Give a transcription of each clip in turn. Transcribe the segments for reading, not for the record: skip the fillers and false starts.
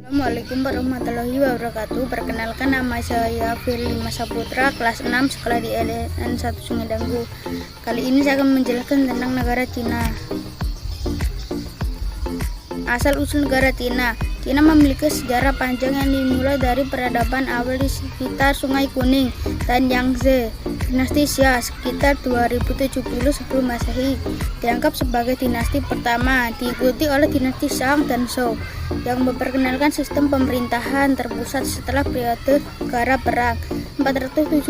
Assalamualaikum warahmatullahi wabarakatuh. Perkenalkan, nama saya Firly Masaputra, kelas 6, sekolah di LN 1 Sungai Danggu. Kali ini saya akan menjelaskan tentang negara Cina. Asal-usul negara Cina. Cina memiliki sejarah panjang yang dimulai dari peradaban awal di sekitar Sungai Kuning dan Yangtze. Dinasti Xia sekitar 2070 sebelum Masehi dianggap sebagai dinasti pertama, diikuti oleh dinasti Shang dan Zhou yang memperkenalkan sistem pemerintahan terpusat setelah periode negara perang 475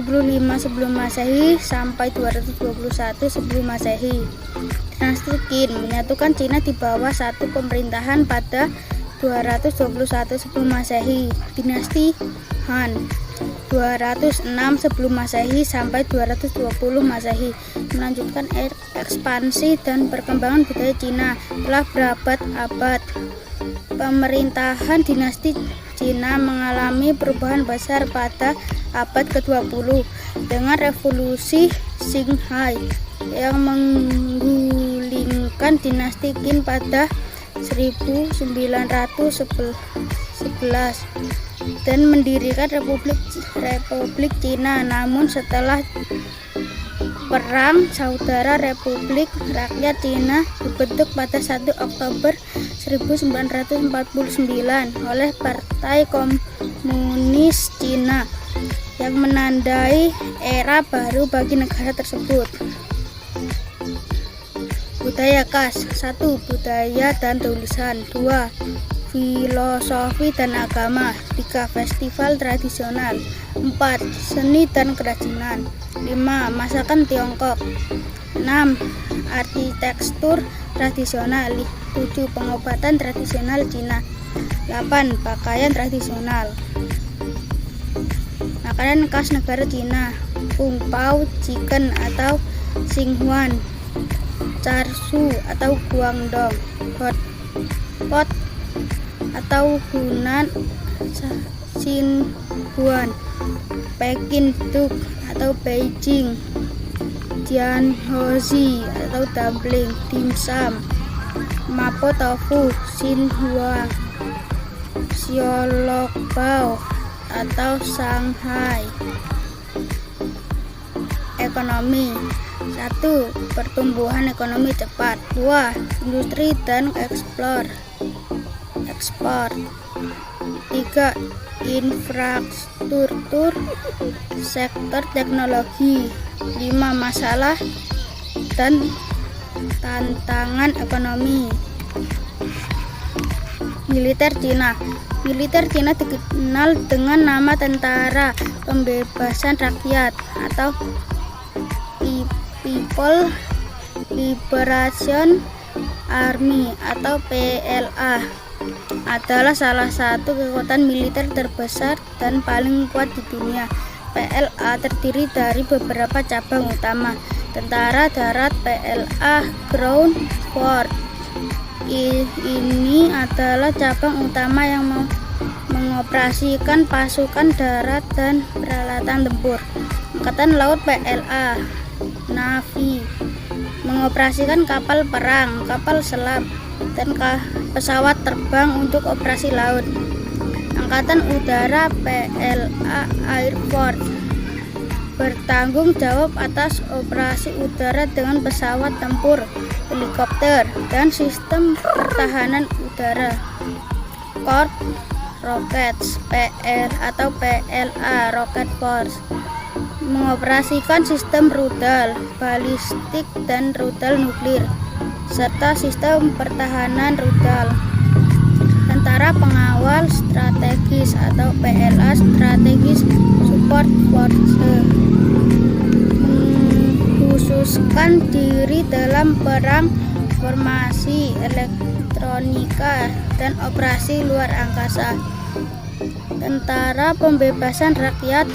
sebelum Masehi sampai 221 sebelum Masehi. Dinasti Qin menyatukan Cina di bawah satu pemerintahan pada 221 sebelum Masehi. Dinasti Han 206 sebelum Masehi sampai 220 Masehi melanjutkan ekspansi dan perkembangan budaya Cina telah berabad-abad. Pemerintahan dinasti Cina mengalami perubahan besar pada abad ke-20 dengan revolusi Qinghai yang menggulingkan dinasti Qin pada 1911 dan mendirikan Republik Cina. Namun setelah Perang Saudara Republik Rakyat Cina dibentuk pada 1 Oktober 1949 oleh Partai Komunis Cina yang menandai era baru bagi negara tersebut. Budaya khas. 1. Budaya dan tulisan. 2. Filosofi dan agama. 3. Festival tradisional. 4. Seni dan kerajinan. 5. Masakan Tiongkok. 6. Arsitektur tradisional. 7. Pengobatan tradisional Cina. 8. Pakaian tradisional. Makanan khas negara Cina. Kung Pao chicken atau Xinhuan, char siu atau Guangdong, hot pot atau Hunan Xinhuan, Peking duck atau Beijing, Jianhozi atau dumpling, dimsum, mapo tofu, Xinhua, xiaolongbao atau Shanghai. Ekonomi. 1. Pertumbuhan ekonomi cepat. 2. Industri dan ekspor. 3. Infrastruktur sektor teknologi. 5. Masalah dan tantangan ekonomi. Militer Cina. Militer Cina dikenal dengan nama Tentara Pembebasan Rakyat atau People Liberation Army atau PLA. Adalah salah satu kekuatan militer terbesar dan paling kuat di dunia. PLA terdiri dari beberapa cabang utama. Tentara Darat PLA Ground Force. Ini adalah cabang utama yang mengoperasikan pasukan darat dan peralatan tempur. Angkatan Laut PLA Navy mengoperasikan kapal perang, kapal selam, dan pesawat terbang untuk operasi laut. Angkatan Udara PLA Air Force bertanggung jawab atas operasi udara dengan pesawat tempur, helikopter, dan sistem pertahanan udara. Corps Rockets PL atau PLA Rocket Force mengoperasikan sistem rudal balistik dan rudal nuklir serta sistem pertahanan rudal. Tentara Pengawal Strategis atau PLA Strategic Support Force mengkhususkan diri dalam perang informasi, elektronika, dan operasi luar angkasa. Tentara Pembebasan Rakyat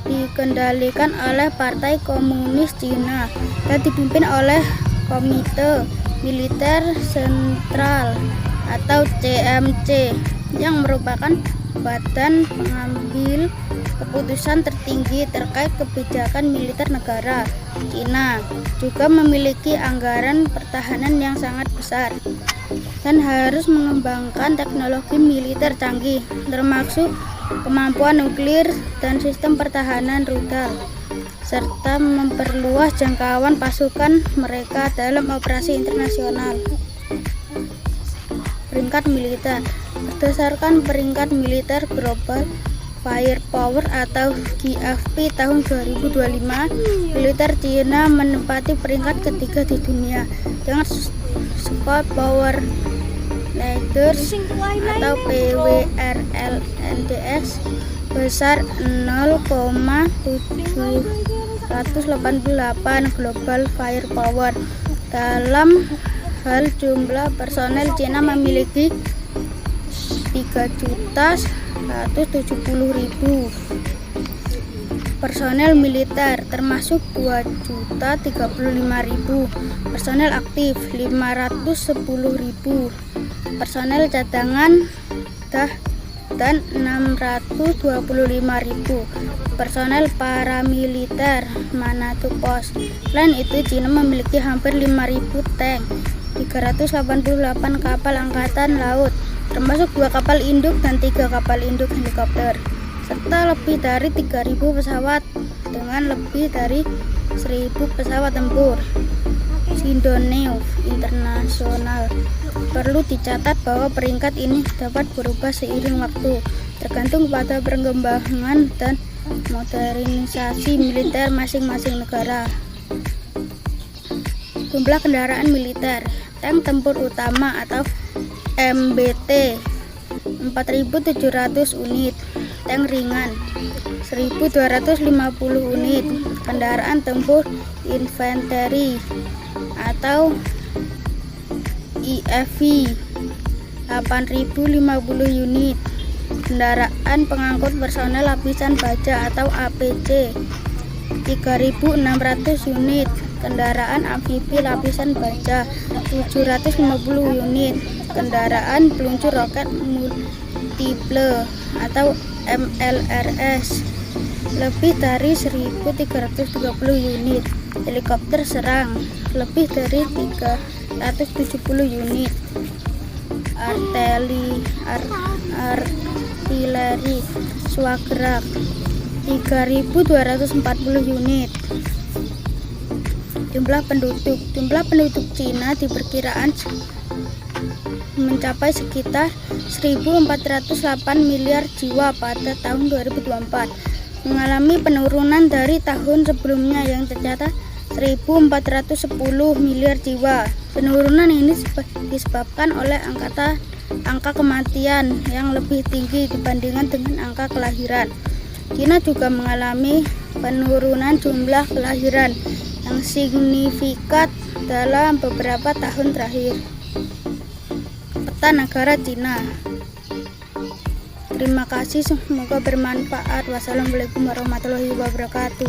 dikendalikan oleh Partai Komunis Cina dan dipimpin oleh Komite Militer Sentral atau CMC yang merupakan badan pengambil keputusan tertinggi terkait kebijakan militer negara. Cina juga memiliki anggaran pertahanan yang sangat besar. dan harus mengembangkan teknologi militer canggih, termasuk kemampuan nuklir dan sistem pertahanan rudal, serta memperluas jangkauan pasukan mereka dalam operasi internasional. Peringkat militer. Berdasarkan peringkat militer Global Firepower atau GFP tahun 2025, militer Cina menempati peringkat ketiga di dunia dengan skor Power Leaders atau PWRLNDX besar 0,788 Global Firepower. Dalam hal jumlah personel, Cina memiliki 3.170.000 personel militer, termasuk 2.035.000 personel aktif, 510.000 personel cadangan dan 625.000 personel paramiliter Manado Pos. Selain itu, Cina memiliki hampir 5.000 tank, 388 kapal angkatan laut, termasuk 2 kapal induk dan 3 kapal induk helikopter, serta lebih dari 3.000 pesawat dengan lebih dari 1.000 pesawat tempur. Sindoneuf Internasional. Perlu dicatat bahwa peringkat ini dapat berubah seiring waktu, tergantung pada perkembangan dan modernisasi militer masing-masing negara. Jumlah kendaraan militer. Tank tempur utama atau MBT 4.700 unit, tank ringan 1.250 unit, kendaraan tempur infanteri atau IFV 8.050 unit, kendaraan pengangkut personel lapisan baja atau APC 3.600 unit, kendaraan amfibi lapisan baja 750 unit, kendaraan peluncur roket multiple atau MLRS lebih dari 1.330 unit, helikopter serang lebih dari 370 unit, artileri swagerak 3.240 unit. Jumlah penduduk Cina diperkirakan mencapai sekitar 1.408 miliar jiwa pada tahun 2024, mengalami penurunan dari tahun sebelumnya yang tercatat 1.410 miliar jiwa. Penurunan ini disebabkan oleh angka kematian yang lebih tinggi dibandingkan dengan angka kelahiran. Cina juga mengalami penurunan jumlah kelahiran yang signifikan dalam beberapa tahun terakhir. Peta negara Cina. Terima kasih, semoga bermanfaat. Wassalamualaikum warahmatullahi wabarakatuh.